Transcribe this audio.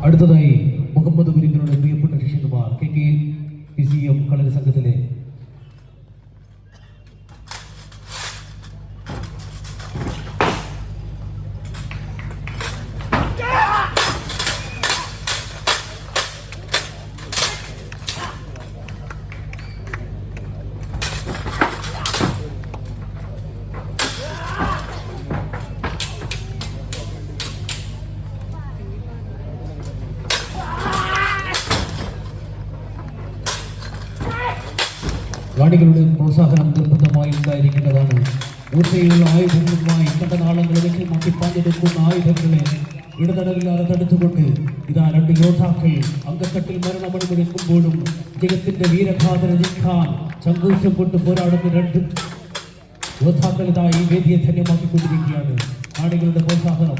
അടുത്തതായി മുഹമ്മദ് ഗുരുക്കളുടെ പ്രിയപ്പെട്ട ശിഷ്യന്മാർ KKPCM കളരി സംഘത്തിലെ കാണികളുടെ പ്രോത്സാഹനം നിർബന്ധമായി ഉണ്ടായിരിക്കേണ്ടതാണ്. ഊർജയുള്ള ആയുധങ്ങളുമായി കണ്ടനാളങ്ങളെ ലക്ഷ്യമാക്കി പാഞ്ഞെടുക്കുന്ന ആയുധങ്ങളെ ഇടതടവില്ലാതെ തടുത്തുകൊണ്ട് ഇതാ രണ്ട് യോദ്ധാക്കൾ അങ്കത്തട്ടിൽ മരണമണിമുഴക്കുമ്പോഴും ജഗത്തിന്റെ വീരഗാഥ രചിക്കാൻ ചങ്കൂറ്റം കൊണ്ട് പോരാടുന്ന രണ്ട് യോദ്ധാക്കൾ ഇതാ ഈ വേദിയെ ധന്യമാക്കിക്കൊണ്ടിരിക്കുകയാണ്. കാണികളുടെ പ്രോത്സാഹനം